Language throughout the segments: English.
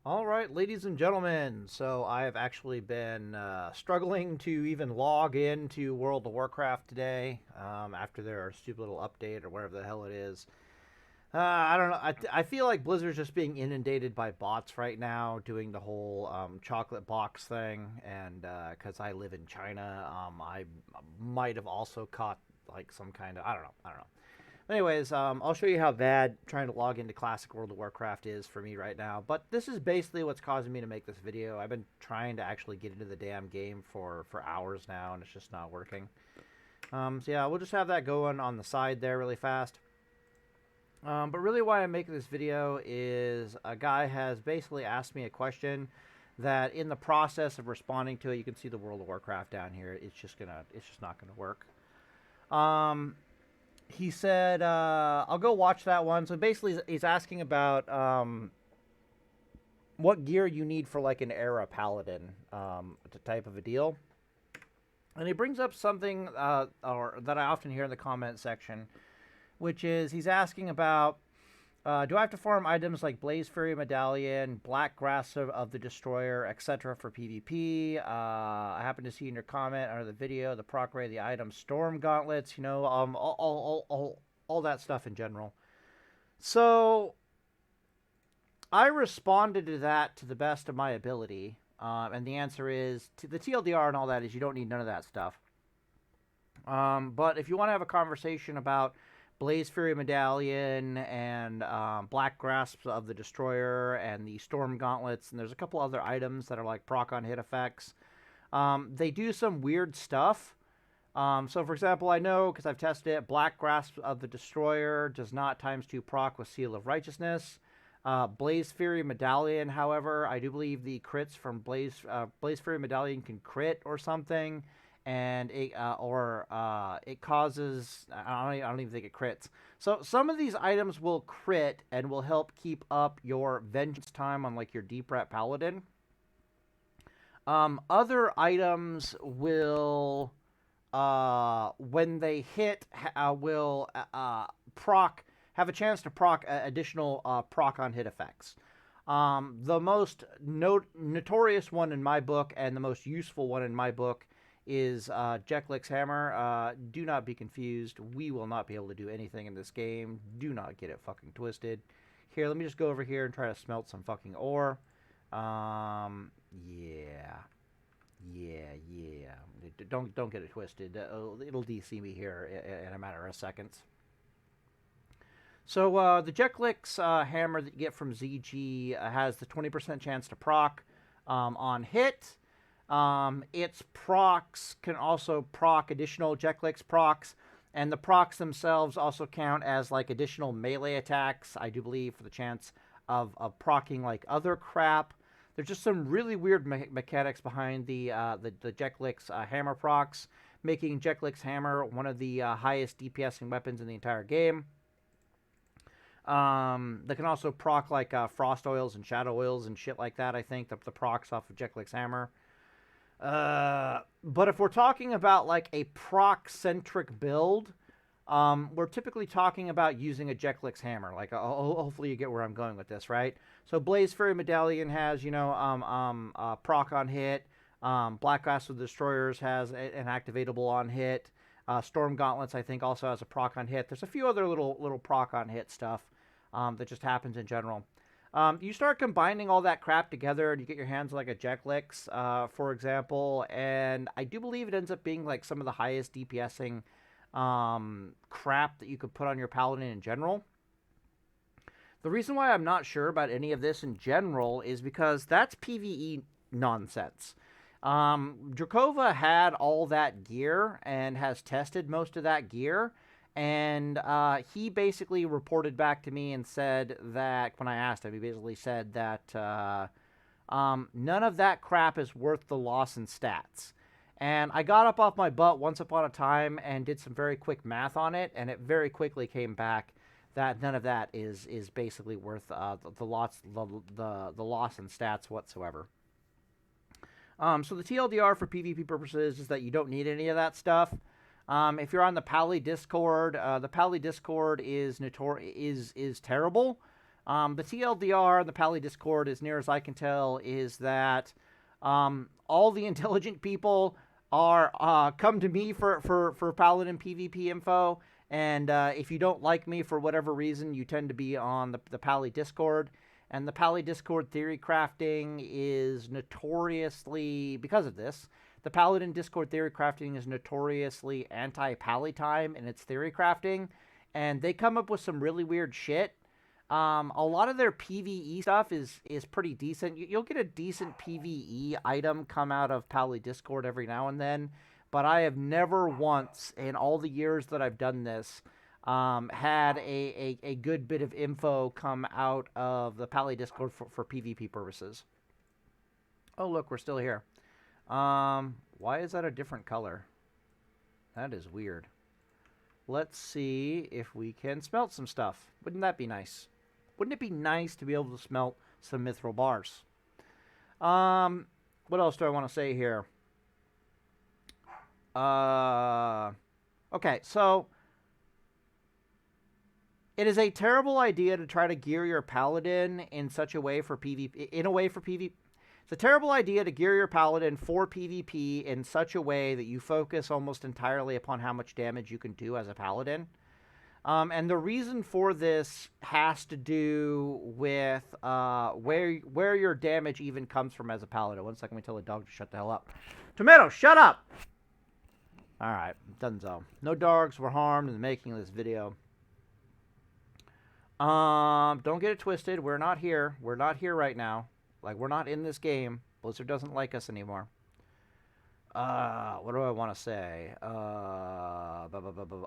All right, ladies and gentlemen. So I have actually been struggling to even log into World of Warcraft today after their stupid little update or whatever the hell it is. I don't know. I feel like Blizzard's just being inundated by bots right now, doing the whole chocolate box thing. And because I live in China, I might have also caught like some kind of I don't know. Anyways, I'll show you how bad trying to log into Classic World of Warcraft is for me right now. But this is basically what's causing me to make this video. I've been trying to actually get into the damn game for hours now, and it's just not working. So yeah, we'll just have that going on the side there really fast. But really why I'm making this video is a guy has basically asked me a question that in the process of responding to it, you can see the World of Warcraft down here. It's just not gonna work. Um, he said, I'll go watch that one. So basically, he's asking about what gear you need for like an era paladin type of a deal. And he brings up something or that I often hear in the comment section, which is he's asking about do I have to farm items like Blazefury Medallion, Black Grasp of the Destroyer, etc. for PvP? I happen to see in your comment under the video the proc rate of the item Storm Gauntlets, all that stuff in general. So I responded to that to the best of my ability, and the answer is the TLDR and all that is you don't need none of that stuff. But if you want to have a conversation about Blazefury Medallion and Black Grasp of the Destroyer and the Storm Gauntlets, and there's a couple other items that are like proc on hit effects. They do some weird stuff. So, for example, I know because I've tested it, Black Grasp of the Destroyer does not ×2 proc with Seal of Righteousness. Blazefury Medallion, however, I do believe the crits from Blazefury Medallion can crit or something, and it causes I don't even think it crits. So some of these items will crit and will help keep up your vengeance time on like your deep rat paladin. Other items will when they hit will proc have a chance to proc additional proc on hit effects. The most notorious one in my book and the most useful one in my book is Jeklik's Hammer. Do not be confused. We will not be able to do anything in this game. Do not get it fucking twisted. Here, let me just go over here and try to smelt some fucking ore. Yeah. Yeah. Don't get it twisted. It'll DC me here in a matter of seconds. So the Jeklik's hammer that you get from ZG has the 20% chance to proc on hit. Its procs can also proc additional Jeklik's procs, and the procs themselves also count as like additional melee attacks, I do believe, for the chance of procking like other crap. There's just some really weird mechanics behind the Jeklik's hammer procs, making Jeklik's hammer one of the highest DPSing weapons in the entire game. They can also proc like frost oils and shadow oils and shit like that. I think the procs off of Jeklik's hammer. But if we're talking about like a proc-centric build, we're typically talking about using a Jeklik's hammer. Like, hopefully you get where I'm going with this, right? So Blazefury Medallion has, proc on hit. Black Grasp of the Destroyers has an activatable on hit. Storm Gauntlets, I think, also has a proc on hit. There's a few other little proc on hit stuff that just happens in general. You start combining all that crap together and you get your hands on like a Jeklik's, for example, and I do believe it ends up being like some of the highest DPSing crap that you could put on your paladin in general. The reason why I'm not sure about any of this in general is because that's PvE nonsense. Drakova had all that gear and has tested most of that gear. And he basically reported back to me and said that, when I asked him, he basically said that none of that crap is worth the loss in stats. And I got up off my butt once upon a time and did some very quick math on it, and it very quickly came back that none of that is basically worth the loss in stats whatsoever. So the TLDR for PvP purposes is that you don't need any of that stuff. If you're on the Pally Discord, the Pally Discord is terrible. The TLDR and the Pally Discord, as near as I can tell, is that all the intelligent people are come to me for Paladin PvP info, and if you don't like me for whatever reason, you tend to be on the Pally Discord. And the Pally Discord theory crafting is notoriously, because of this, the Paladin Discord theory crafting is notoriously anti-Pally time in its theory crafting, and they come up with some really weird shit. A lot of their PvE stuff is pretty decent. You'll get a decent PvE item come out of Pally Discord every now and then, but I have never once in all the years that I've done this had a good bit of info come out of the Pally Discord for PvP purposes. Oh, look, we're still here. Why is that a different color? That is weird. Let's see if we can smelt some stuff. Wouldn't that be nice? Wouldn't it be nice to be able to smelt some mithril bars? What else do I want to say here? Okay, so it is a terrible idea to try to gear your paladin in such a way for PvP. It's a terrible idea to gear your paladin for PvP in such a way that you focus almost entirely upon how much damage you can do as a paladin. And the reason for this has to do with where your damage even comes from as a paladin. One second, let me tell the dog to shut the hell up. Tomato, shut up! Alright, donezo. No dogs were harmed in the making of this video. Don't get it twisted. We're not here. We're not here right now. Like, we're not in this game. Blizzard doesn't like us anymore. What do I want to say?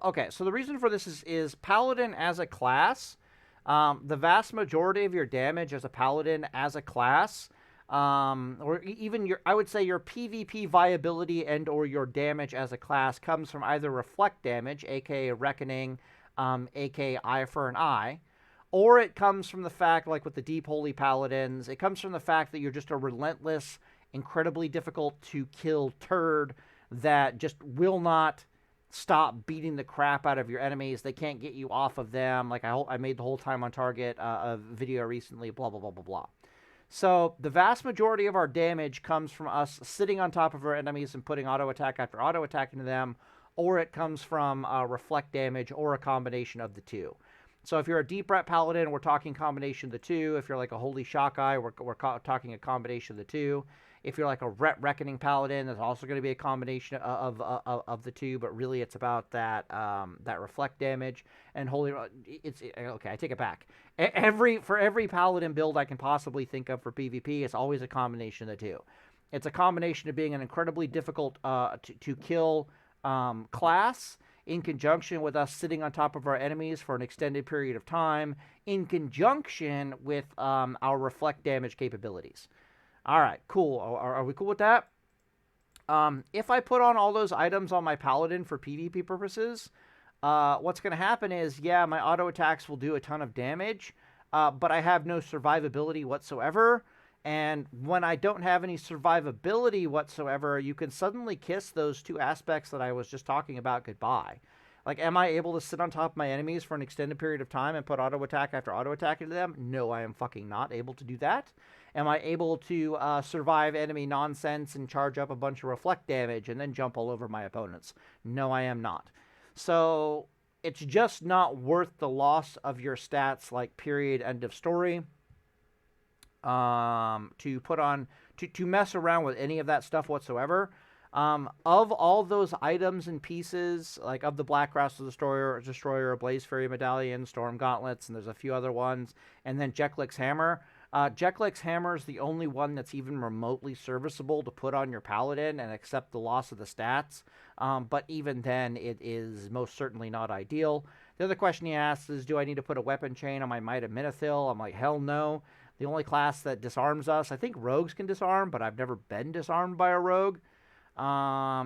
Okay, so the reason for this is Paladin as a class. The vast majority of your damage as a Paladin as a class, or even I would say your PvP viability and or your damage as a class comes from either reflect damage, aka Reckoning, aka Eye for an Eye, or it comes from the fact, like with the Deep Holy Paladins, it comes from the fact that you're just a relentless, incredibly difficult to kill turd that just will not stop beating the crap out of your enemies. They can't get you off of them. Like I made the whole time on target a video recently, blah, blah, blah, blah, blah. So the vast majority of our damage comes from us sitting on top of our enemies and putting auto attack after auto attack into them, or it comes from reflect damage or a combination of the two. So if you're a deep rat paladin, we're talking combination of the two. If you're like a holy shock eye, we're talking a combination of the two. If you're like a reckoning paladin, there's also going to be a combination of the two, but really it's about that that reflect damage and holy. Okay, I take it back. For every paladin build I can possibly think of for PvP, it's always a combination of the two. It's a combination of being an incredibly difficult to kill class, in conjunction with us sitting on top of our enemies for an extended period of time, in conjunction with our reflect damage capabilities. All right, cool. Are we cool with that? If I put on all those items on my paladin for PvP purposes, what's going to happen is, yeah, my auto attacks will do a ton of damage, but I have no survivability whatsoever. And when I don't have any survivability whatsoever, you can suddenly kiss those two aspects that I was just talking about goodbye. Like, am I able to sit on top of my enemies for an extended period of time and put auto attack after auto attack into them? No, I am fucking not able to do that. Am I able to survive enemy nonsense and charge up a bunch of reflect damage and then jump all over my opponents? No, I am not. So it's just not worth the loss of your stats, like period, end of story. To put on, to mess around with any of that stuff whatsoever. Of all those items and pieces, like of the Black Grass Destroyer, Blazefury Medallion, Storm Gauntlets, and there's a few other ones, and then Jeklik's Hammer. Jeklik's Hammer is the only one that's even remotely serviceable to put on your Paladin and accept the loss of the stats. But even then, it is most certainly not ideal. The other question he asks is, do I need to put a weapon chain on my Might of Minithil? I'm like, hell no. The only class that disarms us, I think rogues can disarm, but I've never been disarmed by a rogue. The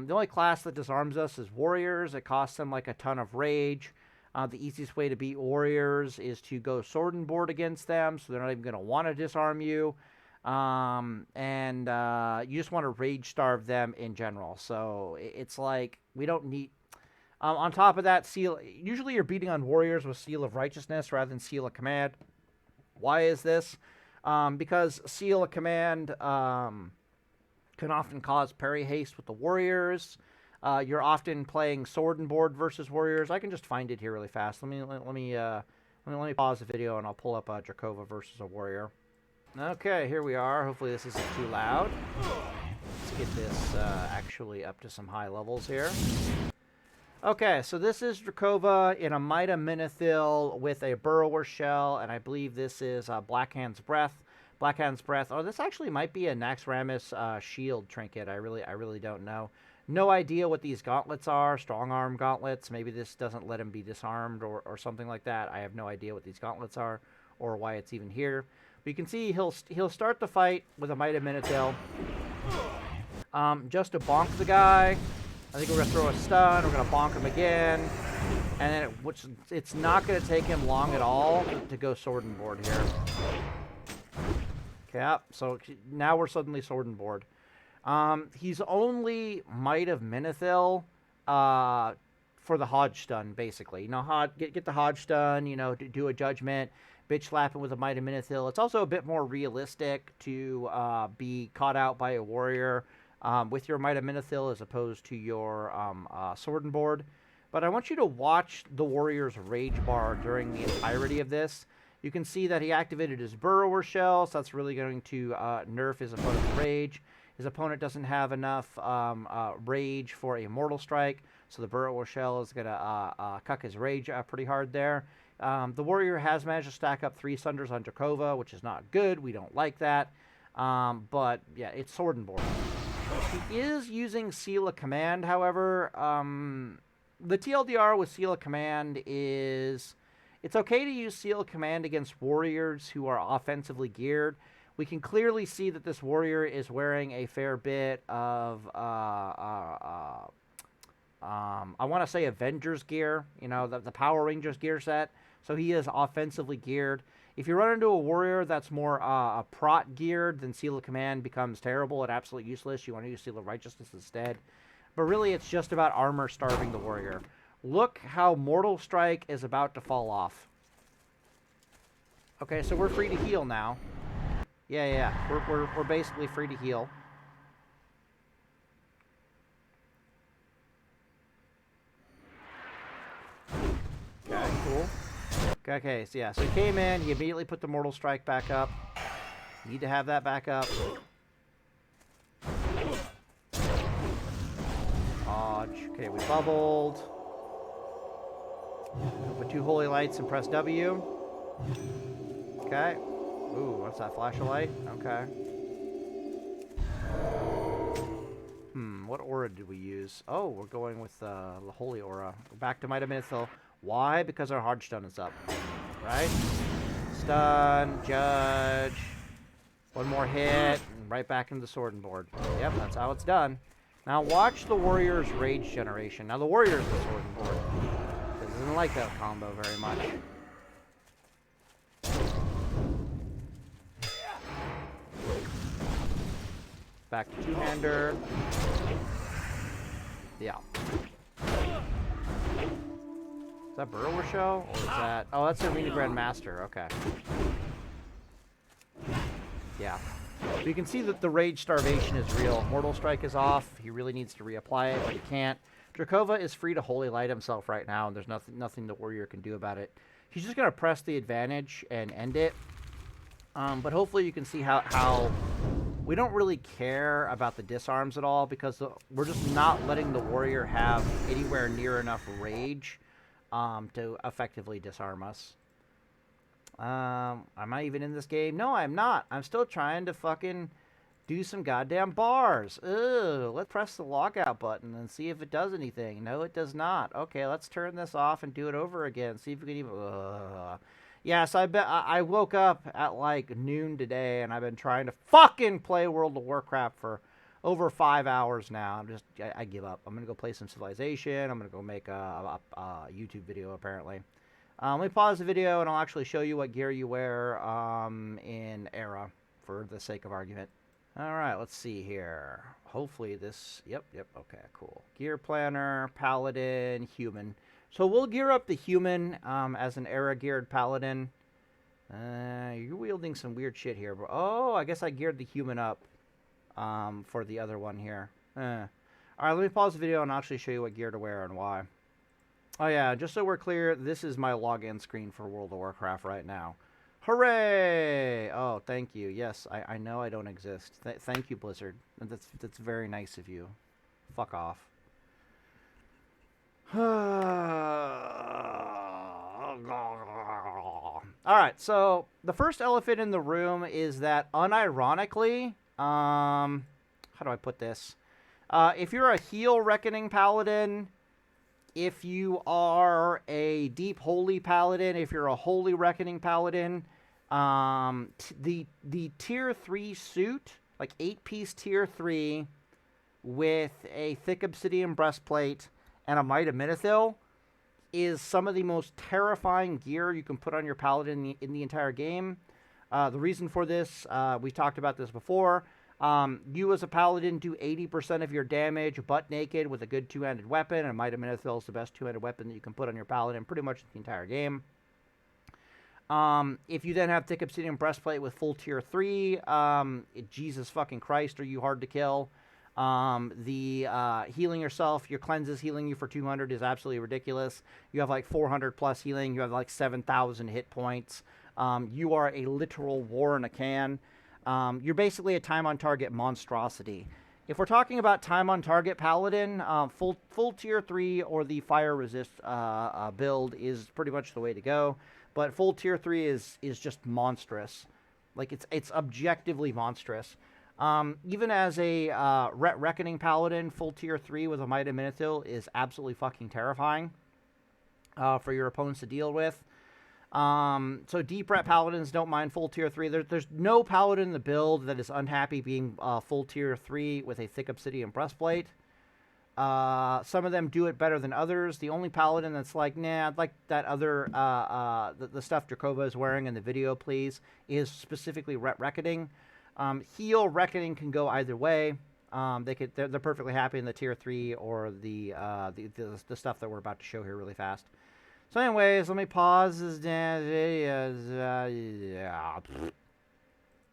only class that disarms us is warriors. It costs them like a ton of rage. The easiest way to beat warriors is to go sword and board against them, so they're not even going to want to disarm you. You just want to rage starve them in general. So it's like, we don't need... on top of that, usually you're beating on warriors with Seal of Righteousness rather than Seal of Command. Why is this? Because Seal of Command can often cause parry haste with the warriors. You're often playing sword and board versus warriors. I can just find it here really fast. Let me pause the video and I'll pull up Drakova versus a warrior. Okay, here we are. Hopefully this isn't too loud. Let's get this actually up to some high levels here. Okay, so this is Drakova in a Mida Minithil with a Burrower Shell, and I believe this is Blackhand's Breath. Blackhand's Breath. Oh, this actually might be a Naxxramas shield trinket. I really don't know. No idea what these gauntlets are. Strong arm gauntlets. Maybe this doesn't let him be disarmed or something like that. I have no idea what these gauntlets are or why it's even here. But you can see he'll start the fight with a Mida Minithil. Just to bonk the guy. I think we're going to throw a stun. We're going to bonk him again. And then it's not going to take him long at all to go sword and board here. Okay, so now we're suddenly sword and board. He's only Might of Minithil for the Hodge stun, basically. You know, get the Hodge stun, you know, do a judgment, bitch slap him with a Might of Minithil. It's also a bit more realistic to be caught out by a warrior with your Might of Minithil as opposed to your sword and board. But I want you to watch the warrior's rage bar during the entirety of this. You can see that he activated his Burrower Shell, so that's really going to nerf his opponent's rage. His opponent doesn't have enough rage for a Mortal Strike, so the Burrower Shell is going to cuck his rage pretty hard there. The warrior has managed to stack up 3 Sunders on Drakova, which is not good. We don't like that. But, yeah, it's sword and board. He is using Seal of Command, however. The TLDR with Seal of Command is it's okay to use Seal of Command against warriors who are offensively geared. We can clearly see that this warrior is wearing a fair bit of, I want to say Avengers gear, you know, the Power Rangers gear set. So he is offensively geared. If you run into a warrior that's more prot geared, then Seal of Command becomes terrible and absolutely useless. You want to use Seal of Righteousness instead. But really, it's just about armor starving the warrior. Look how Mortal Strike is about to fall off. Okay, so we're free to heal now. Yeah. We're basically free to heal. Okay, cool. Okay, so yeah, so he came in, he immediately put the Mortal Strike back up. Need to have that back up. Dodge. Okay, we bubbled. Put 2 Holy Lights and press W. Okay. Ooh, what's that? Flash of light? Okay. What aura did we use? Oh, we're going with the Holy Aura. We're back to Might of Minithil. Why? Because our hard stun is up. Right? Stun, judge. One more hit, and right back into the sword and board. Yep, that's how it's done. Now watch the warrior's rage generation. Now the warrior's the sword and board. Doesn't like that combo very much. Back to two-hander. Yeah. Is that Burrower Shell? Or is that... Oh, that's Arena Grand Master. Okay. Yeah. So you can see that the Rage Starvation is real. Mortal Strike is off. He really needs to reapply it, but he can't. Drakova is free to Holy Light himself right now, and there's nothing the warrior can do about it. He's just going to press the advantage and end it. But hopefully you can see how we don't really care about the disarms at all, because we're just not letting the warrior have anywhere near enough rage to effectively disarm us. Am I even in this game? No, I'm not. I'm still trying to fucking do some goddamn bars. Ugh, let's press the lockout button and see if it does anything. No, it does not. Okay, let's turn this off and do it over again. See if we can even... Yeah, so I woke up at like noon today, and I've been trying to fucking play World of Warcraft for over 5 hours now. I give up. I'm gonna go play some Civilization. I'm gonna go make a YouTube video apparently. Let me pause the video, and I'll actually show you what gear you wear in Era for the sake of argument. All right, let's see here. Hopefully this... Yep, okay, cool. Gear Planner, Paladin, Human. So we'll gear up the Human as an Era-geared Paladin. You're wielding some weird shit here, bro. Oh, I guess I geared the human up for the other one here. All right, let me pause the video and actually show you what gear to wear and why. Oh, yeah, just so we're clear, this is my login screen for World of Warcraft right now. Hooray! Oh, thank you. Yes, I know I don't exist. Thank you, Blizzard. That's very nice of you. Fuck off. Alright, so the first elephant in the room is that unironically, how do I put this? If you're a heal Reckoning Paladin, if you are a Deep Holy Paladin, if you're a Holy Reckoning Paladin, the Tier 3 suit, like 8-piece Tier 3, with a thick obsidian breastplate and a Might of Minithil, is some of the most terrifying gear you can put on your Paladin in the entire game. The reason for this, we talked about this before. You as a Paladin do 80% of your damage butt naked with a good two-handed weapon, and Might of Minithil is the best two-handed weapon that you can put on your Paladin pretty much the entire game. If you then have thick obsidian breastplate with full tier 3, Jesus fucking Christ, are you hard to kill. Healing yourself, your cleanses healing you for 200 is absolutely ridiculous. You have like 400 plus healing. You have like 7,000 hit points. You are a literal war in a can. You're basically a time on target monstrosity. If we're talking about time on target Paladin, full tier 3 or the fire resist build is pretty much the way to go. But full tier 3 is just monstrous. Like it's objectively monstrous. Even as a Reckoning Paladin, full tier 3 with a Might of Minithil is absolutely fucking terrifying for your opponents to deal with. So deep ret Paladins don't mind full tier 3. There's no Paladin in the build that is unhappy being full tier 3 with a thick obsidian breastplate. Some of them do it better than others. The only Paladin that's like, nah, I'd like that other, the stuff Drakova is wearing in the video, please, is specifically Reckoning. Heal Reckoning can go either way. They're perfectly happy in the tier 3 or the stuff that we're about to show here really fast. So anyways, let me pause this damn video.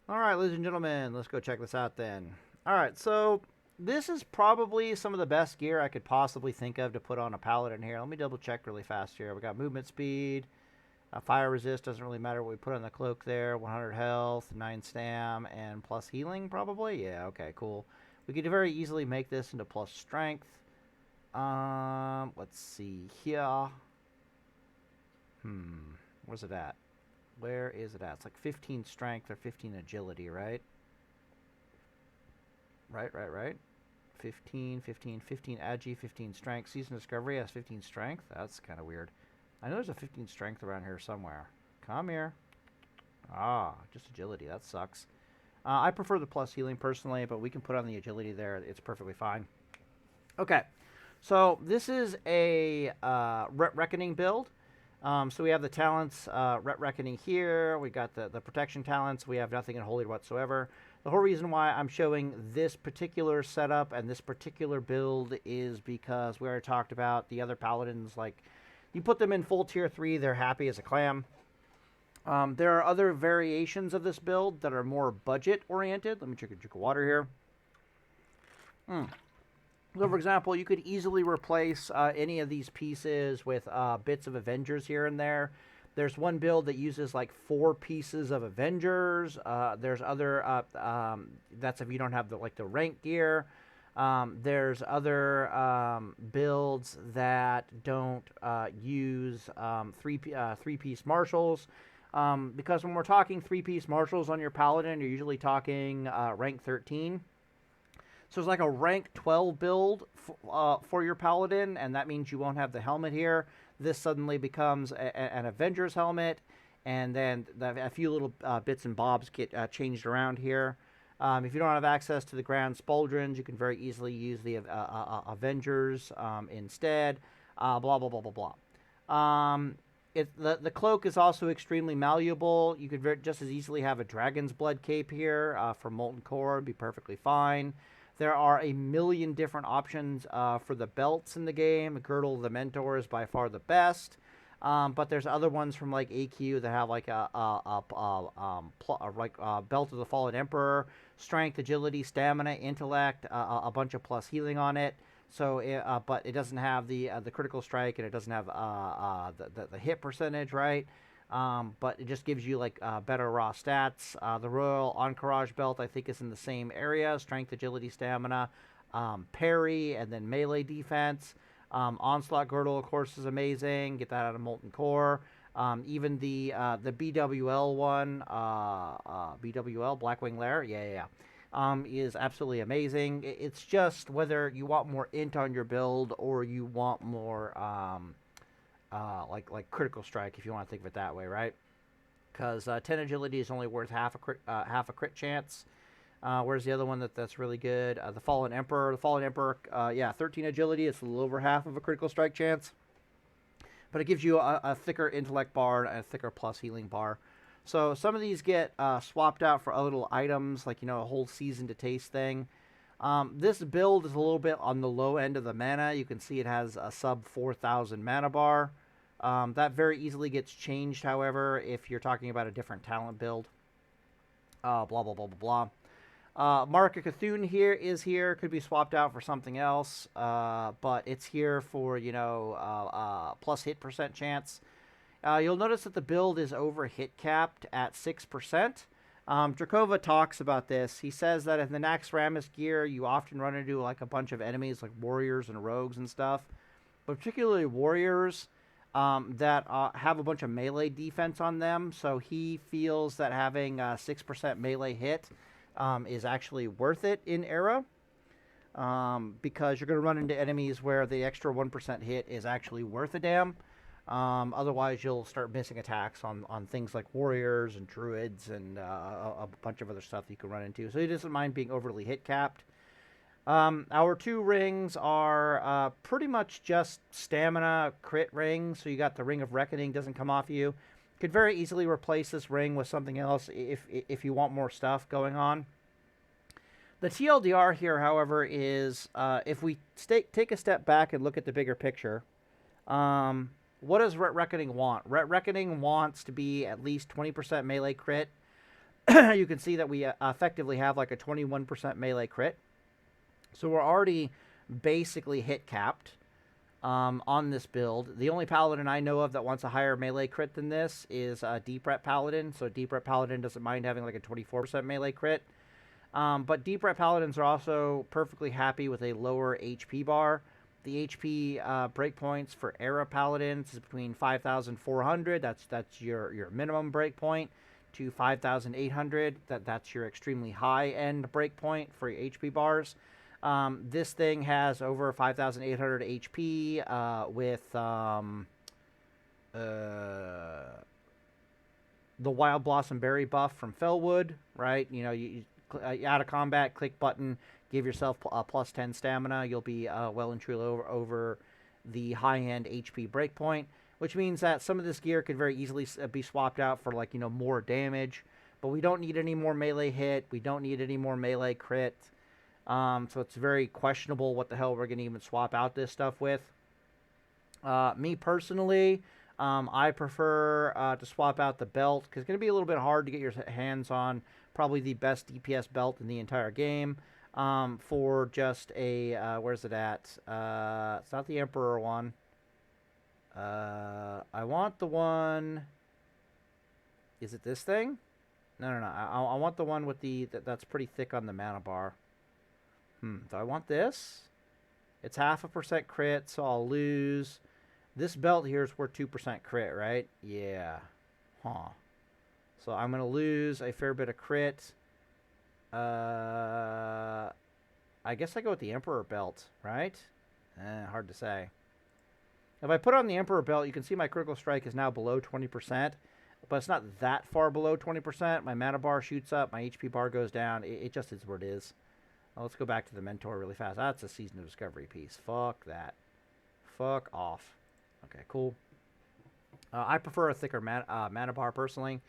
Alright, ladies and gentlemen, let's go check this out then. Alright, so this is probably some of the best gear I could possibly think of to put on a Paladin here. Let me double check really fast here. We got movement speed. Fire resist, doesn't really matter what we put on the cloak there. 100 health, 9 stam, and plus healing probably. Yeah, okay, cool. We could very easily make this into plus strength. Let's see here. Where's it at? Where is it at? It's like 15 strength or 15 agility, right? Right. 15 agi, 15 strength. Season Discovery has 15 strength. That's kind of weird. I know there's a 15 strength around here somewhere. Come here. Ah, just agility. That sucks. I prefer the plus healing personally, but we can put on the agility there. It's perfectly fine. Okay, so this is a Reckoning build. So we have the talents, Reckoning here. We got the protection talents. We have nothing in Holy whatsoever. The whole reason why I'm showing this particular setup and this particular build is because we already talked about the other Paladins. Like, you put them in full tier 3, they're happy as a clam. There are other variations of this build that are more budget oriented. Let me drink a drink of water here. So, for example, you could easily replace any of these pieces with bits of Avengers here and there. There's one build that uses like 4 pieces of Avengers. There's other, that's if you don't have the rank gear. There's other builds that don't use three-piece marshals. Because when we're talking 3-piece marshals on your Paladin, you're usually talking rank 13. So it's like a rank 12 build for your Paladin, and that means you won't have the helmet here. This suddenly becomes an Avengers helmet, and then a few little bits and bobs get changed around here. If you don't have access to the Grand Spauldrons, you can very easily use the Avengers instead. Blah, blah, blah, blah, blah. The cloak is also extremely malleable. You could just as easily have a Dragon's Blood cape here for Molten Core. It'd be perfectly fine. There are a million different options for the belts in the game. Girdle of the Mentor is by far the best. But there's other ones from like AQ that have like Belt of the Fallen Emperor, strength, agility, stamina, intellect, a bunch of plus healing on it. So, but it doesn't have the critical strike, and it doesn't have the hit percentage, right? But it just gives you like better raw stats. The Royal Encourage belt, I think, is in the same area: strength, agility, stamina, parry, and then melee defense. Onslaught girdle, of course, is amazing. Get that out of Molten Core. Even the BWL one, BWL Blackwing Lair, is absolutely amazing. It's just whether you want more int on your build or you want more like critical strike, if you want to think of it that way, right? Because 10 agility is only worth half a crit chance. Where's the other one that's really good? The Fallen Emperor. The Fallen Emperor, 13 agility. It's a little over half of a critical strike chance. But it gives you a thicker intellect bar and a thicker plus healing bar. So some of these get swapped out for other little items, like, a whole season to taste thing. This build is a little bit on the low end of the mana. You can see it has a sub 4,000 mana bar. That very easily gets changed, however, if you're talking about a different talent build. Blah, blah, blah, blah, blah. Mark of Cthulhu here could be swapped out for something else, but it's here for, plus hit percent chance. You'll notice that the build is over hit capped at 6%. Drakova talks about this. He says that in the Naxxramas gear, you often run into like a bunch of enemies like warriors and rogues and stuff, but particularly warriors that have a bunch of melee defense on them. So he feels that having 6% melee hit is actually worth it in Era, because you're going to run into enemies where the extra 1% hit is actually worth a damn. Otherwise, you'll start missing attacks on things like warriors and druids and a bunch of other stuff you can run into. So he doesn't mind being overly hit capped. Our 2 rings are pretty much just stamina crit rings. So you got the Ring of Reckoning, doesn't come off you. Could very easily replace this ring with something else if you want more stuff going on. The TLDR here, however, is if we take a step back and look at the bigger picture, what does Ret Reckoning want? Ret Reckoning wants to be at least 20% melee crit. You can see that we effectively have like a 21% melee crit. So we're already basically hit capped on this build. The only Paladin I know of that wants a higher melee crit than this is Deep Ret Paladin. So Deep Ret Paladin doesn't mind having like a 24% melee crit. But Deep Ret Paladins are also perfectly happy with a lower HP bar. The HP breakpoints for Era Paladins is between 5,400. That's your minimum breakpoint, to 5,800. That's your extremely high end breakpoint for your HP bars. This thing has over 5,800 HP with the Wild Blossom Berry buff from Fellwood, right? You out of combat, click button, give yourself a plus 10 stamina. You'll be well and truly over the high-end HP breakpoint, which means that some of this gear could very easily be swapped out for, like, more damage. But we don't need any more melee hit. We don't need any more melee crit. So it's very questionable what the hell we're going to even swap out this stuff with. Me personally, I prefer to swap out the belt, because it's going to be a little bit hard to get your hands on probably the best DPS belt in the entire game. For just a, where's it at? It's not the Emperor one. I want the one, is it this thing? No. I want the one with that's pretty thick on the mana bar. Do I want this? It's 0.5% crit, so I'll lose. This belt here is worth 2% crit, right? Yeah. Huh. So I'm going to lose a fair bit of crit. I guess I go with the Emperor belt, right? Hard to say. If I put on the Emperor belt, you can see my critical strike is now below 20%, but it's not that far below 20%. My mana bar shoots up, my HP bar goes down. It just is what it is. Well, let's go back to the Mentor really fast. That's a Season of Discovery piece. Fuck that. Fuck off. Okay, cool. I prefer a thicker mana bar personally,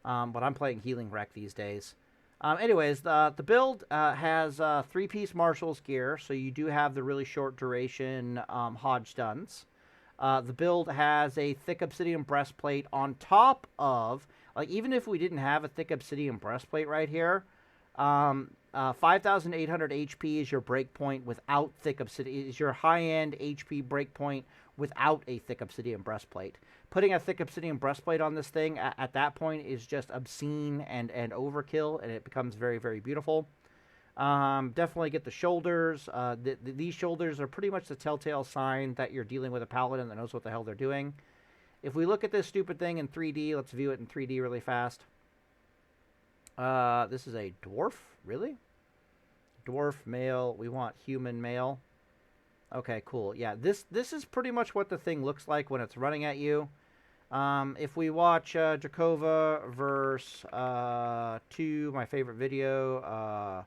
but I'm playing Healing Wreck these days. Anyways, the build has 3-piece Marshall's gear, so you do have the really short duration Hodge stuns. The build has a thick obsidian breastplate on top of, like, even if we didn't have a thick obsidian breastplate right here, 5,800 HP is your breakpoint without thick obsidian, is your high-end HP breakpoint without a thick obsidian breastplate. Putting a thick obsidian breastplate on this thing at that point is just obscene and overkill, and it becomes very, very beautiful. Definitely get the shoulders. These shoulders are pretty much the telltale sign that you're dealing with a paladin that knows what the hell they're doing. If we look at this stupid thing in 3D, let's view it in 3D really fast. This is a dwarf? Really? Dwarf male. We want human male. Okay, cool. Yeah, this is pretty much what the thing looks like when it's running at you. If we watch Drakova verse 2, my favorite video, I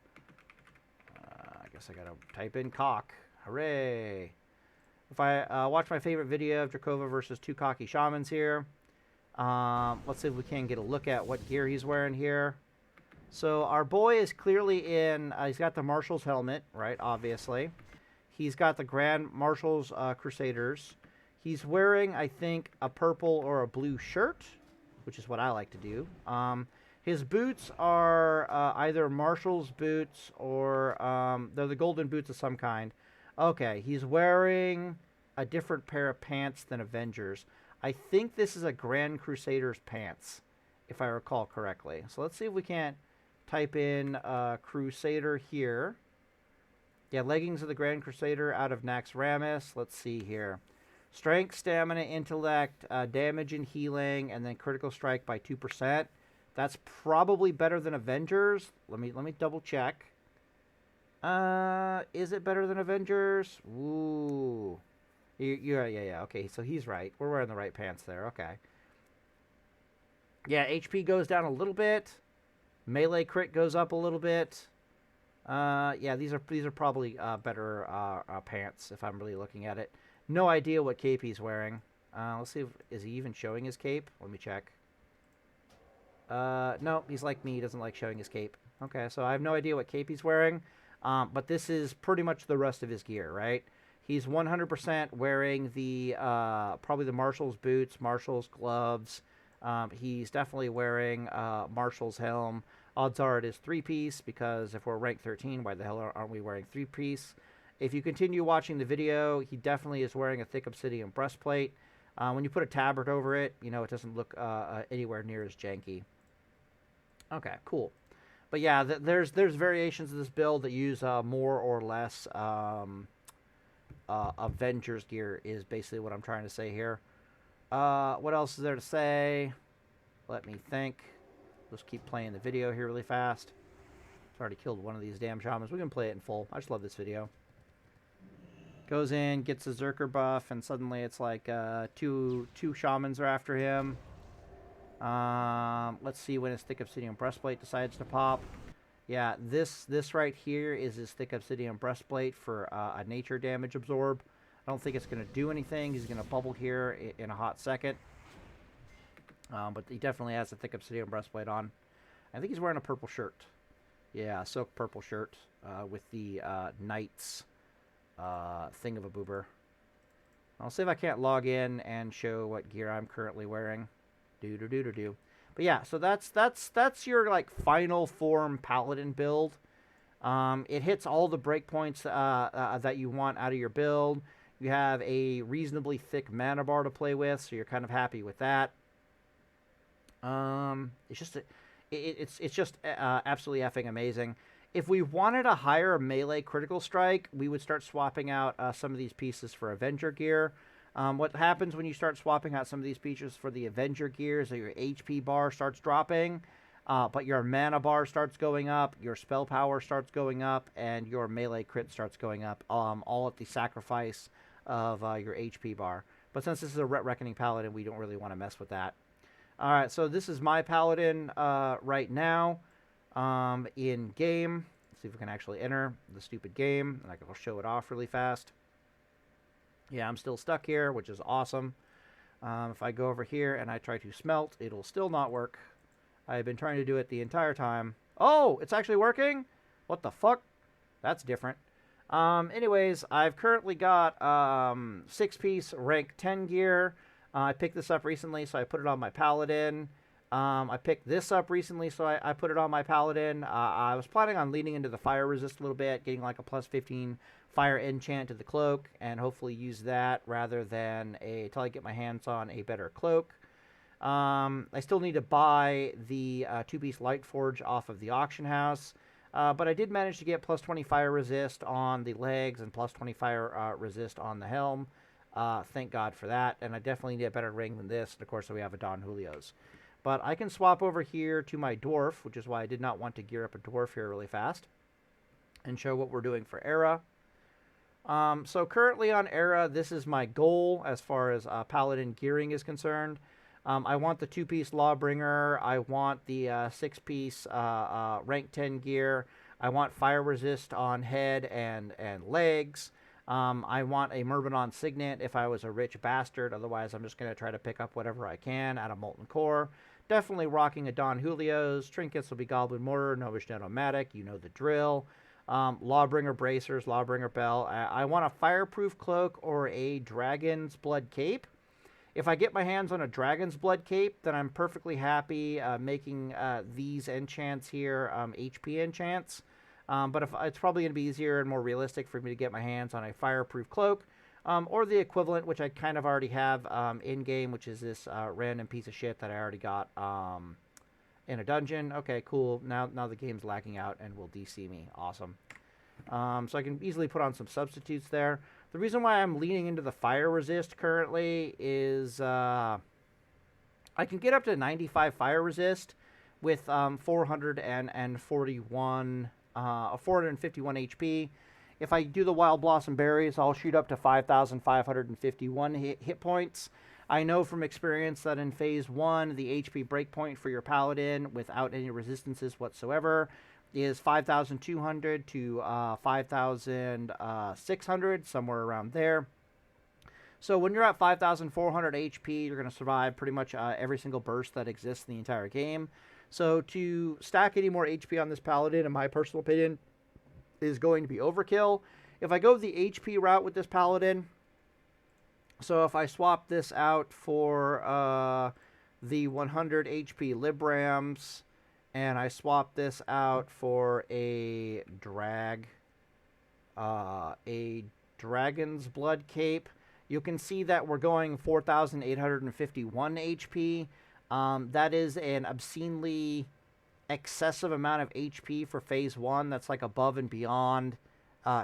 guess I gotta type in cock. Hooray! If I watch my favorite video of Drakova versus 2 cocky shamans here, let's see if we can get a look at what gear he's wearing here. So our boy is clearly in, he's got the Marshal's helmet, right, obviously. He's got the Grand Marshal's Crusaders. He's wearing, I think, a purple or a blue shirt, which is what I like to do. His boots are either Marshall's boots or they're the golden boots of some kind. Okay, he's wearing a different pair of pants than Avengers. I think this is a Grand Crusader's pants, if I recall correctly. So let's see if we can't type in Crusader here. Yeah, leggings of the Grand Crusader out of Naxxramas. Let's see here. Strength, stamina, intellect, damage and healing, and then critical strike by 2%. That's probably better than Avengers. Let me double check. Is it better than Avengers? Ooh. Yeah. Okay, so he's right. We're wearing the right pants there. Okay. Yeah, HP goes down a little bit. Melee crit goes up a little bit. Yeah, these are probably better pants if I'm really looking at it. No idea what cape he's wearing. Let's see is he even showing his cape? Let me check. No, he's like me. He doesn't like showing his cape. Okay, so I have no idea what cape he's wearing. But this is pretty much the rest of his gear, right? He's 100% wearing the probably the Marshall's boots, Marshall's gloves. He's definitely wearing Marshall's helm. Odds are it is 3-piece, because if we're rank 13, why the hell aren't we wearing 3-piece? If you continue watching the video, he definitely is wearing a thick obsidian breastplate. When you put a tabard over it, you know, it doesn't look anywhere near as janky. Okay, cool. But yeah, there's variations of this build that use more or less Avengers gear is basically what I'm trying to say here. What else is there to say? Let me think. Let's keep playing the video here really fast. I've already killed one of these damn shamans. We can play it in full. I just love this video. Goes in, gets a Zerker buff, and suddenly it's like two shamans are after him. Let's see when his thick obsidian breastplate decides to pop. Yeah, this right here is his thick obsidian breastplate for a nature damage absorb. I don't think it's going to do anything. He's going to bubble here in a hot second. But he definitely has a thick obsidian breastplate on. I think he's wearing a purple shirt. Yeah, silk purple shirt with the Knights thing of a boober. I'll see if I can't log in and show what gear I'm currently wearing. Do. But yeah, so that's your like final form Paladin build. It hits all the breakpoints that you want out of your build. You have a reasonably thick mana bar to play with, so you're kind of happy with that. It's just absolutely effing amazing. If we wanted a higher melee critical strike, we would start swapping out some of these pieces for Avenger gear. What happens when you start swapping out some of these pieces for the Avenger gear is that your HP bar starts dropping, but your mana bar starts going up, your spell power starts going up, and your melee crit starts going up, all at the sacrifice of your HP bar. But since this is a Reckoning Paladin, we don't really want to mess with that. Alright, so this is my Paladin right now in game. Let's see if we can actually enter the stupid game, and I'll show it off really fast. Yeah, I'm still stuck here, which is awesome. If I go over here and I try to smelt, it'll still not work. I've been trying to do it the entire time. Oh, it's actually working? What the fuck? That's different. Anyways, I've currently got 6-piece rank 10 gear. I picked this up recently, so I put it on my Paladin. I picked this up recently, so I put it on my Paladin. I was planning on leaning into the fire resist a little bit, getting like a plus 15 fire enchant to the cloak, and hopefully use that rather than until I get my hands on a better cloak. I still need to buy the 2-piece light forge off of the auction house. But I did manage to get plus 20 fire resist on the legs and plus 20 fire resist on the helm. Thank God for that. And I definitely need a better ring than this. And of course, we have a Don Julio's. But I can swap over here to my dwarf, which is why I did not want to gear up a dwarf here really fast, and show what we're doing for Era. So currently on Era, this is my goal as far as Paladin gearing is concerned. I want the 2-piece Lawbringer. I want the 6-piece rank 10 gear. I want fire resist on head and legs. I want a Myrmidon Signet if I was a rich bastard. Otherwise, I'm just going to try to pick up whatever I can out of Molten Core. Definitely rocking a Don Julio's. Trinkets will be Goblin Mortar, Novish Netomatic. You know the drill. Lawbringer Bracers, Lawbringer Bell. I want a Fireproof Cloak or a Dragon's Blood Cape. If I get my hands on a Dragon's Blood Cape, then I'm perfectly happy making these enchants here HP enchants. But it's probably going to be easier and more realistic for me to get my hands on a Fireproof Cloak, or the equivalent, which I kind of already have in-game, which is this random piece of shit that I already got in a dungeon. Okay, cool. Now the game's lacking out and will DC me. Awesome. So I can easily put on some substitutes there. The reason why I'm leaning into the fire resist currently is I can get up to 95 fire resist with 451 HP. If I do the Wild Blossom Berries, I'll shoot up to 5,551 hit points. I know from experience that in Phase 1, the HP breakpoint for your Paladin without any resistances whatsoever is 5,200 to 5,600, somewhere around there. So when you're at 5,400 HP, you're going to survive pretty much every single burst that exists in the entire game. So to stack any more HP on this Paladin, in my personal opinion, is going to be overkill. If I go the HP route with this Paladin, so if I swap this out for the 100 HP Librams, and I swap this out for a Dragon's Blood Cape, you can see that we're going 4,851 HP. That is an obscenely excessive amount of HP for Phase 1. That's like above and beyond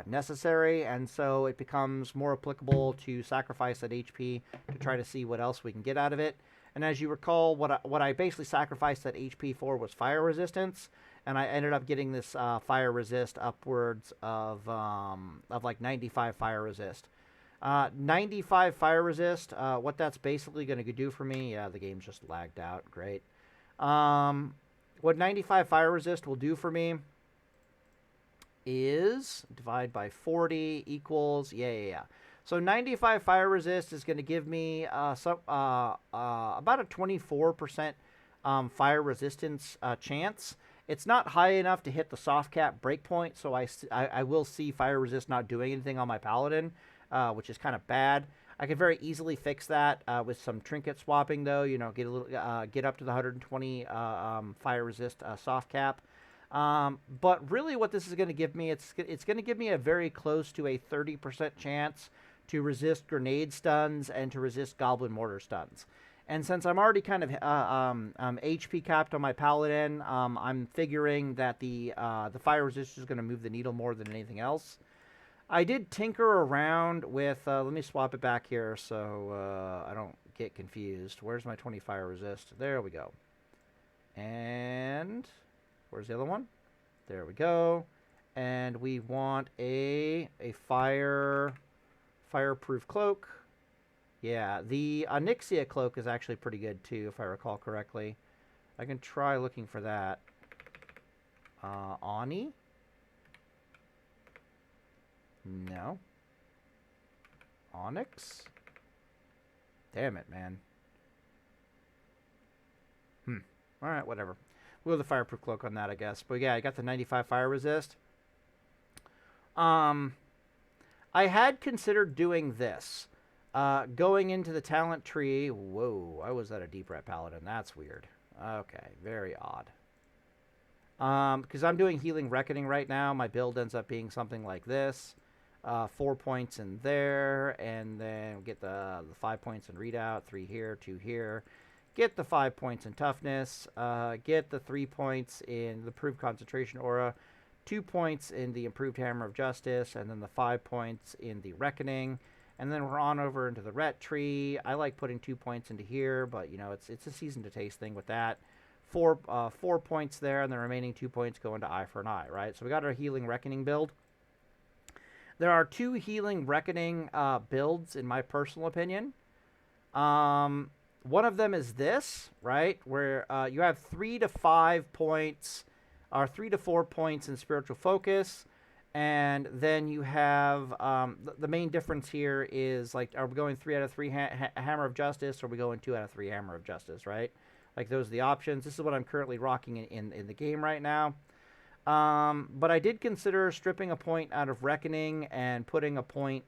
necessary, and so it becomes more applicable to sacrifice that HP to try to see what else we can get out of it. And as you recall, what I basically sacrificed that HP for was fire resistance, and I ended up getting this fire resist upwards of like 95 fire resist. 95 fire resist, what that's basically going to do for me, yeah, the game's just lagged out, great. What 95 fire resist will do for me is divide by 40 equals, yeah. So 95 fire resist is going to give me about a 24% fire resistance chance. It's not high enough to hit the soft cap breakpoint, so I will see fire resist not doing anything on my Paladin, which is kind of bad. I could very easily fix that with some trinket swapping, though. You know, get up to the 120 fire resist soft cap. But really, what this is going to give me, it's going to give me a very close to a 30% chance to resist grenade stuns and to resist goblin mortar stuns. And since I'm already kind of HP capped on my Paladin, I'm figuring that the fire resist is going to move the needle more than anything else. I did tinker around with, let me swap it back here so I don't get confused. Where's my 20 fire resist? There we go. And where's the other one? There we go. And we want a fireproof cloak. Yeah, the Onyxia cloak is actually pretty good too, if I recall correctly. I can try looking for that. Ani? No. Onyx? Damn it, man. Alright, whatever. We'll have the fireproof cloak on that, I guess. But yeah, I got the 95 fire resist. I had considered doing this. Going into the talent tree. Whoa, I was at a deep red paladin. That's weird. Okay, very odd. Because I'm doing Healing Reckoning right now. My build ends up being something like this. 4 points in there, and then get the 5 points in Readout, 3 here, 2 here. Get the 5 points in Toughness. Get the 3 points in the Improved Concentration Aura. 2 points in the Improved Hammer of Justice, and then the 5 points in the Reckoning. And then we're on over into the Ret tree. I like putting 2 points into here, but, you know, it's a season to taste thing with that. 4 points there, and the remaining 2 points go into Eye for an Eye, right? So we got our Healing Reckoning build. There are 2 Healing Reckoning builds, in my personal opinion. One of them is this, right? Where you have 3 to 5 points, or 3 to 4 points in Spiritual Focus. And then you have, the main difference here is, like, are we going 3 out of 3 Hammer of Justice, or are we going 2 out of 3 Hammer of Justice, right? Like, those are the options. This is what I'm currently rocking in the game right now. But I did consider stripping a point out of Reckoning and putting a point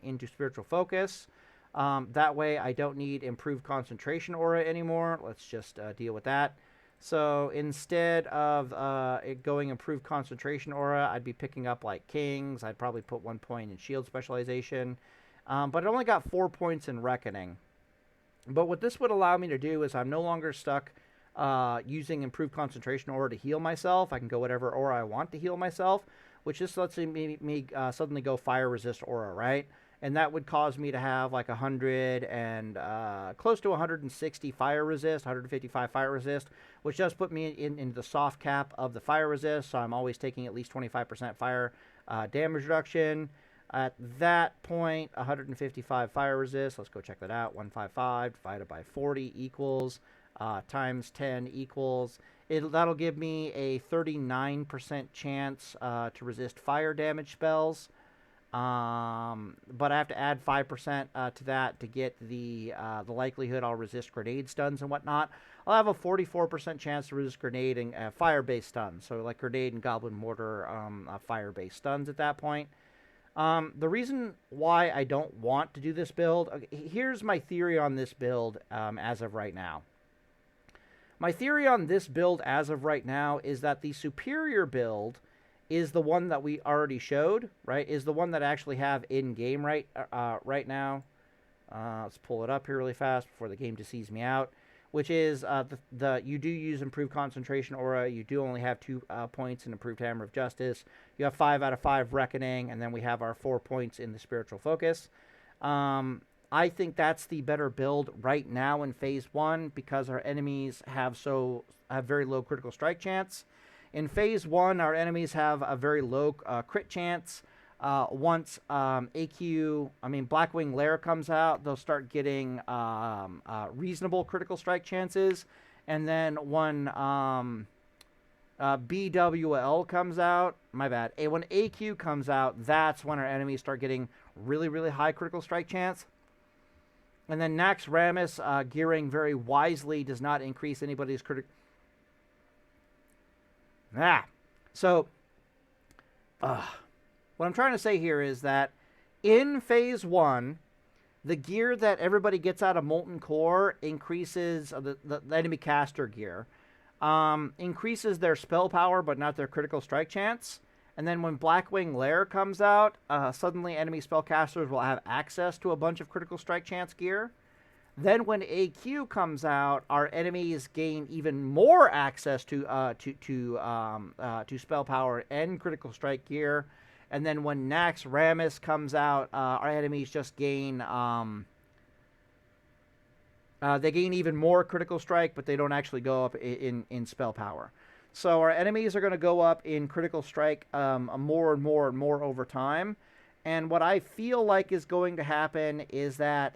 into Spiritual Focus. That way I don't need Improved Concentration Aura anymore. Let's just deal with that. So instead of it going Improved Concentration Aura, I'd be picking up like Kings. I'd probably put 1 point in Shield Specialization. But it only got 4 points in Reckoning. But what this would allow me to do is I'm no longer stuck using Improved Concentration Aura to heal myself. I can go whatever aura I want to heal myself, which just lets me suddenly go Fire Resist Aura, right? And that would cause me to have like 100 and close to 160 Fire Resist, 155 Fire Resist, which does put me in the soft cap of the Fire Resist, so I'm always taking at least 25% fire damage reduction. At that point, 155 Fire Resist, let's go check that out, 155 divided by 40 equals, times 10 equals, that'll give me a 39% chance to resist fire damage spells. But I have to add 5% to that to get the likelihood I'll resist grenade stuns and whatnot. I'll have a 44% chance to resist grenade and fire-based stuns. So like grenade and goblin mortar fire-based stuns at that point. The reason why I don't want to do this build, okay, here's my theory on this build as of right now. My theory on this build as of right now is that the superior build is the one that we already showed, right? Is the one that I actually have in game right now. Let's pull it up here really fast before the game just sees me out. Which is you do use Improved Concentration Aura. You do only have 2 points in Improved Hammer of Justice. You have 5 out of 5 Reckoning, and then we have our 4 points in the Spiritual Focus. I think that's the better build right now in Phase 1 because our enemies have very low critical strike chance. In Phase 1, our enemies have a very low crit chance. Once Blackwing Lair comes out, they'll start getting reasonable critical strike chances. And then when BWL comes out, when AQ comes out, that's when our enemies start getting really, really high critical strike chance. And then Nax Ramus gearing very wisely does not increase anybody's critical... So, what I'm trying to say here is that in Phase 1, the gear that everybody gets out of Molten Core increases, the enemy caster gear, increases their spell power but not their critical strike chance. And then when Blackwing Lair comes out, suddenly enemy spellcasters will have access to a bunch of critical strike chance gear. Then when AQ comes out, our enemies gain even more access to spell power and critical strike gear. And then when Nax Ramus comes out, our enemies just gain they gain even more critical strike, but they don't actually go up in spell power. So our enemies are going to go up in critical strike more and more and more over time. And what I feel like is going to happen is that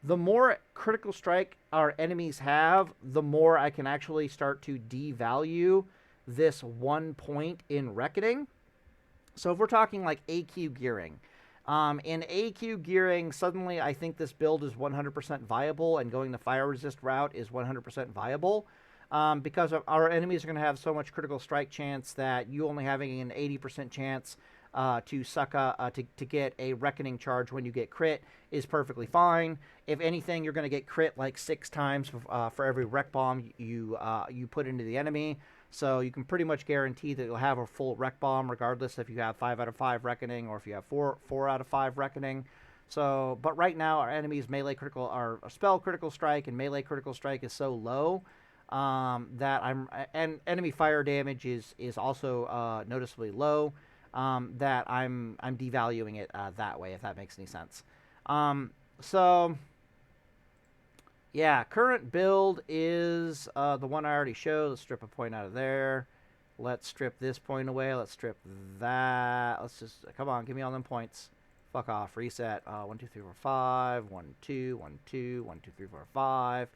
the more critical strike our enemies have, the more I can actually start to devalue this 1 point in Reckoning. So if we're talking like AQ gearing, in AQ gearing, suddenly I think this build is 100% viable, and going the fire resist route is 100% viable. Because our enemies are going to have so much critical strike chance that you only having an 80% chance to suck to get a Reckoning charge when you get crit is perfectly fine. If anything, you're going to get crit like 6 times for every Rec Bomb you put into the enemy. So you can pretty much guarantee that you'll have a full Rec Bomb regardless if you have 5 out of 5 Reckoning or if you have 4 out of 5 Reckoning. So, but right now our enemy's melee critical, our spell critical strike and melee critical strike is so low that and enemy fire damage is also noticeably low, that I'm devaluing it that way, if that makes any sense. So yeah, current build is the one I already showed. Let's strip a point out of there. Let's strip this point away. Let's strip that. Let's just, come on, give me all them points. Fuck off. Reset. 1, 2, 3, 4, 5. 1, 2, 1, 2, 1, 2, 3, 4, 5.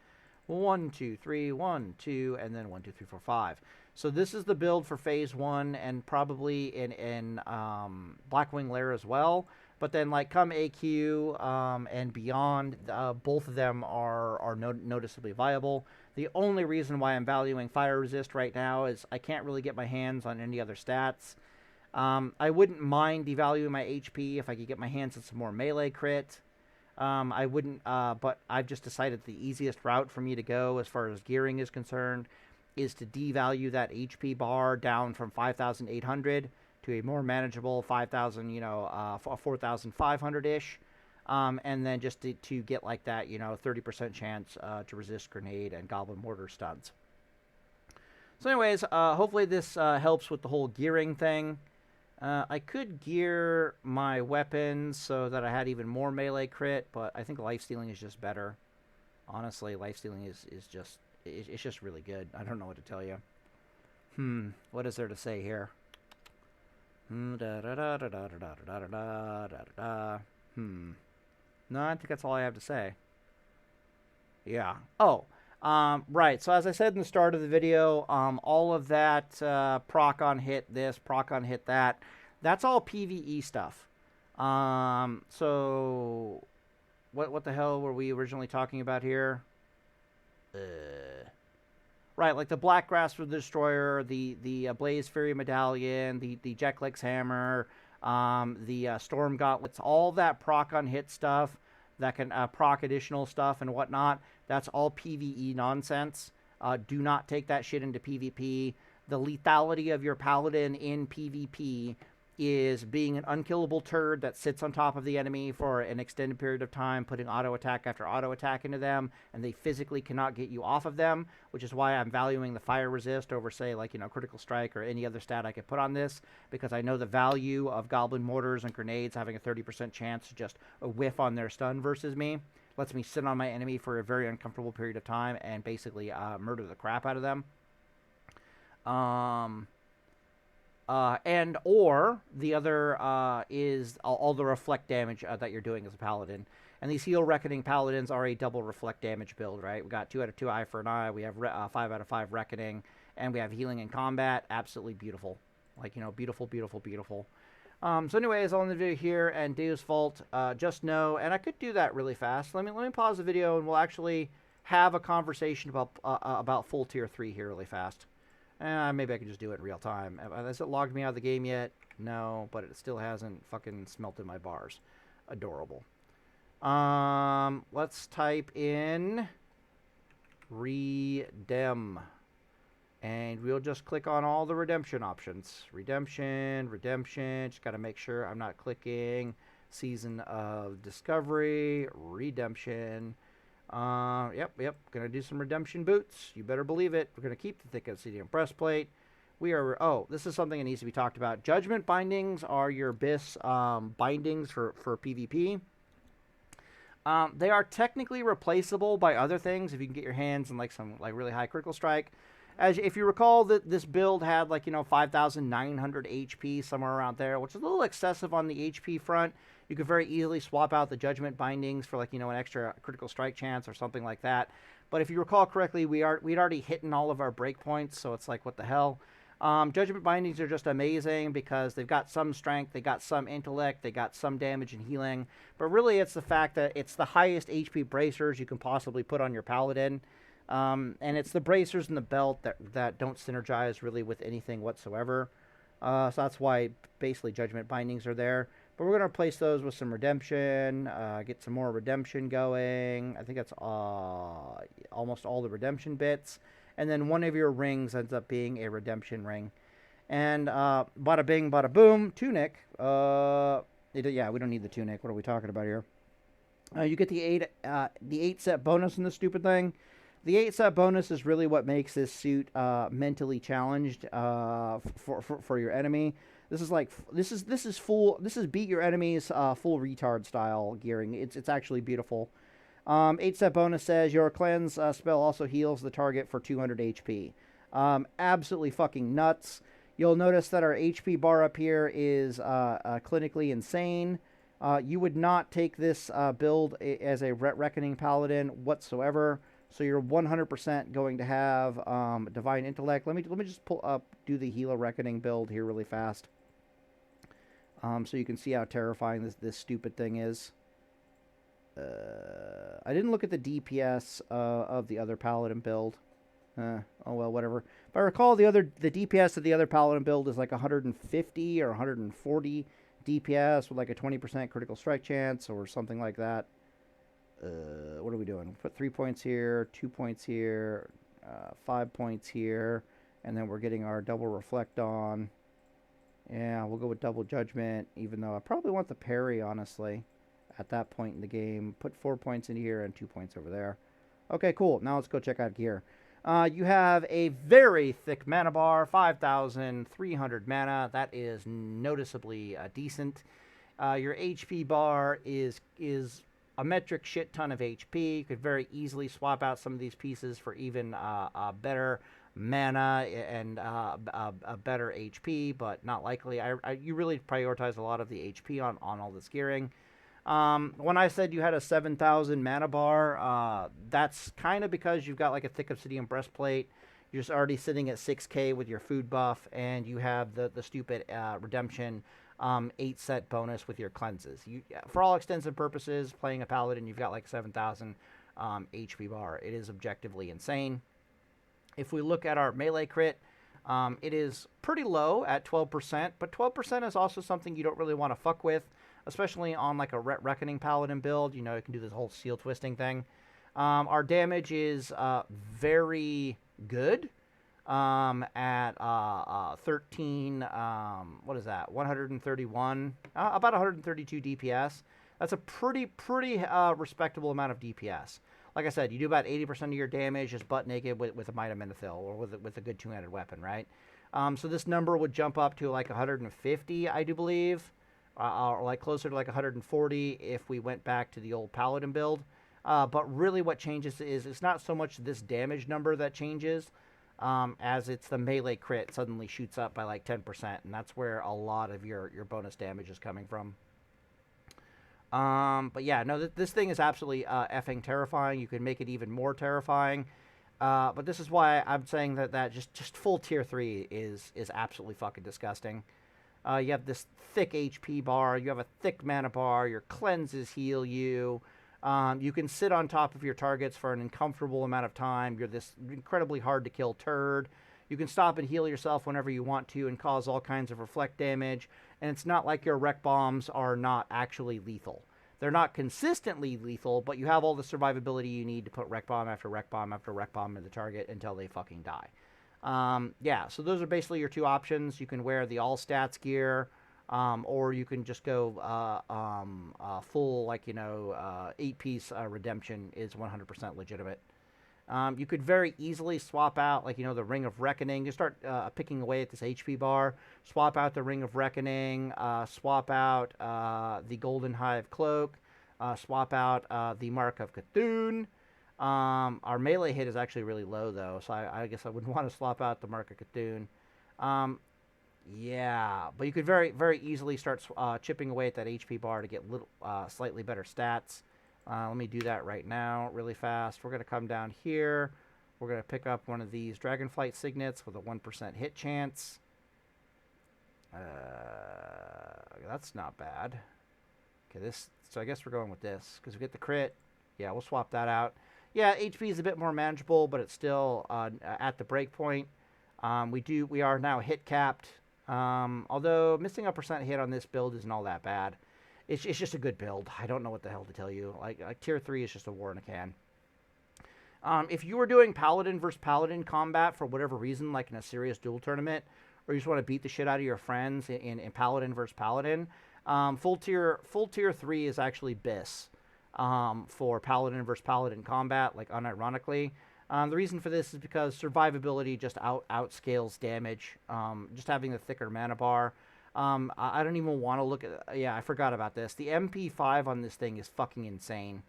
1, 2, 3, 1, 2, and then 1, 2, 3, 4, 5. So this is the build for phase 1 and probably in Blackwing Lair as well. But then, like, come AQ and beyond, both of them are noticeably viable. The only reason why I'm valuing Fire Resist right now is I can't really get my hands on any other stats. I wouldn't mind devaluing my HP if I could get my hands on some more melee crit. I wouldn't, but I've just decided the easiest route for me to go as far as gearing is concerned is to devalue that HP bar down from 5,800 to a more manageable 5,000, 4,500-ish. And then just to get like that, 30% chance to resist grenade and goblin mortar stuns. So anyways, hopefully this helps with the whole gearing thing. I could gear my weapons so that I had even more melee crit, but I think lifestealing is just better. Honestly, lifestealing is just, it's just really good. I don't know what to tell you. What is there to say here? No, I think that's all I have to say. Yeah. Oh, right. So as I said in the start of the video, all of that proc on hit this, proc on hit that, that's all PvE stuff. So what the hell were we originally talking about here? Right, like the Black Grasp of the Destroyer, the Blazefury Medallion, the Jeklik's Hammer, the Storm Gauntlets, all that proc on hit stuff that can proc additional stuff and whatnot, that's all PvE nonsense. Do not take that shit into PvP. The lethality of your Paladin in PvP is being an unkillable turd that sits on top of the enemy for an extended period of time, putting auto attack after auto attack into them, and they physically cannot get you off of them, which is why I'm valuing the fire resist over, say, like, critical strike or any other stat I could put on this, because I know the value of goblin mortars and grenades having a 30% chance to just whiff on their stun versus me. Lets me sit on my enemy for a very uncomfortable period of time and basically murder the crap out of them. And or the other is all the reflect damage that you're doing as a paladin. And these Heal Reckoning paladins are a double reflect damage build, right? We got 2 out of 2 eye for an eye. We have 5 out of 5 reckoning, and we have healing in combat. Absolutely beautiful, like, beautiful, beautiful, beautiful. So anyways, I'll end the video here. And Deus Vult, just know, and I could do that really fast. Let me pause the video, and we'll actually have a conversation about full tier 3 here really fast. Maybe I can just do it in real time. Has it logged me out of the game yet? No, but it still hasn't fucking smelted my bars. Adorable. Let's type in redem. And we'll just click on all the redemption options. Redemption. Just got to make sure I'm not clicking Season of Discovery. Redemption. Yep. Gonna do some redemption boots. You better believe it. We're gonna keep the thick obsidian breastplate. We are. Oh, this is something that needs to be talked about. Judgment bindings are your Abyss bindings for PvP. They are technically replaceable by other things if you can get your hands on some really high critical strike. As if you recall, that this build had 5,900 HP, somewhere around there, which is a little excessive on the HP front. You could very easily swap out the Judgment bindings for an extra critical strike chance or something like that. But if you recall correctly, we'd already hit all of our breakpoints, so it's like, what the hell? Judgment bindings are just amazing because they've got some strength, they got some intellect, they got some damage and healing. But really, it's the fact that it's the highest HP bracers you can possibly put on your paladin. And it's the bracers and the belt that don't synergize really with anything whatsoever. So that's why basically Judgment Bindings are there. But we're going to replace those with some Redemption, get some more Redemption going. I think that's almost all the Redemption bits. And then one of your rings ends up being a Redemption ring. And bada bing, bada boom, Tunic. Yeah, we don't need the Tunic. What are we talking about here? You get the 8 set bonus in this stupid thing. The 8 set bonus is really what makes this suit mentally challenged for your enemy. This is beat your enemies full retard style gearing. It's actually beautiful. 8 set bonus says your cleanse spell also heals the target for 200 HP. Absolutely fucking nuts. You'll notice that our HP bar up here is clinically insane. You would not take this build as a Reckoning Paladin whatsoever. So you're 100% going to have Divine Intellect. Let me just do the Healer Reckoning build here really fast, so you can see how terrifying this stupid thing is. I didn't look at the DPS of the other Paladin build. Oh well, whatever. If I recall, the DPS of the other Paladin build is like 150 or 140 DPS with like a 20% critical strike chance or something like that. What are we doing? Put 3 points here, 2 points here, 5 points here, and then we're getting our double reflect on. Yeah, we'll go with double judgment, even though I probably want the parry, honestly, at that point in the game. Put 4 points in here and 2 points over there. Okay, cool. Now let's go check out gear. You have a very thick mana bar, 5,300 mana. That is noticeably decent. Your HP bar is a metric shit ton of HP. You could very easily swap out some of these pieces for even better mana and a better HP, but not likely. You really prioritize a lot of the HP on all this gearing. When I said you had a 7,000 mana bar, that's kind of because you've got like a thick obsidian breastplate. You're just already sitting at 6k with your food buff, and you have the stupid redemption 8 set bonus with your cleanses. For all extents and purposes, playing a paladin, you've got like 7,000 HP bar. It is objectively insane. If we look at our melee crit, it is pretty low at 12%, but 12% is also something you don't really want to fuck with, especially on like a Reckoning Paladin build. You know, you can do this whole seal twisting thing. Our damage is very good at 13, what is that, 131, about 132 DPS. That's a pretty respectable amount of DPS. Like I said, you do about 80% of your damage just butt naked with a Might of Menethil, or with a good two-handed weapon, right? So this number would jump up to like 150, I do believe, or like closer to like 140 if we went back to the old Paladin build. But really what changes is it's not so much this damage number that changes, as it's the melee crit suddenly shoots up by like 10%, and that's where a lot of your bonus damage is coming from. But yeah, no, this thing is absolutely effing terrifying. You can make it even more terrifying. But this is why I'm saying that just full tier 3 is absolutely fucking disgusting. You have this thick HP bar. You have a thick mana bar. Your cleanses heal you. You can sit on top of your targets for an uncomfortable amount of time. You're this incredibly hard to kill turd. You can stop and heal yourself whenever you want to and cause all kinds of reflect damage. And it's not like your rec bombs are not actually lethal. They're not consistently lethal, but you have all the survivability you need to put rec bomb after rec bomb after rec bomb in the target until they fucking die. Yeah, so those are basically your two options. You can wear the all stats gear, or you can just go full, like, 8-piece redemption is 100% legitimate. You could very easily swap out, like, the Ring of Reckoning. You start picking away at this HP bar. Swap out the Ring of Reckoning. Swap out the Golden Hive Cloak. Swap out the Mark of Cthulhu. Our melee hit is actually really low, though, so I guess I wouldn't want to swap out the Mark of Cthulhu. Yeah, but you could very, very easily start chipping away at that HP bar to get slightly better stats. Let me do that right now really fast. We're going to come down here. We're going to pick up one of these Dragonflight Signets with a 1% hit chance. That's not bad. Okay, so I guess we're going with this because we get the crit. Yeah, we'll swap that out. Yeah, HP is a bit more manageable, but it's still at the break point. We are now hit capped Although missing a percent hit on this build isn't all that bad. It's just a good build. I don't know what the hell to tell you. Like tier 3 is just a war in a can. If you were doing Paladin versus Paladin combat for whatever reason, like in a serious duel tournament, or you just want to beat the shit out of your friends in Paladin versus Paladin, full tier 3 is actually BIS for Paladin versus Paladin combat, like unironically. The reason for this is because survivability just outscales damage. Just having the thicker mana bar. I don't even want to look at... Yeah, I forgot about this. The MP5 on this thing is fucking insane.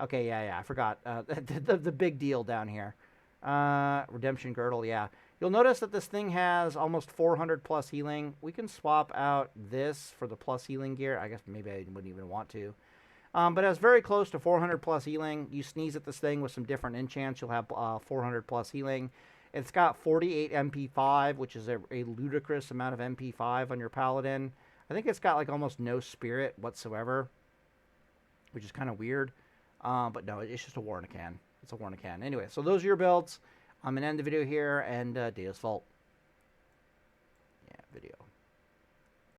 Okay, yeah, I forgot. The big deal down here. Redemption Girdle, yeah. You'll notice that this thing has almost 400 plus healing. We can swap out this for the plus healing gear. I guess maybe I wouldn't even want to. But it's very close to 400 plus healing. You sneeze at this thing with some different enchants, you'll have 400 plus healing. It's got 48 MP5, which is a ludicrous amount of MP5 on your Paladin. I think it's got like almost no spirit whatsoever, which is kind of weird. But no, it's just a war in a can. It's a war in a can. Anyway, so those are your builds. I'm going to end the video here, and Data's fault. Yeah, video.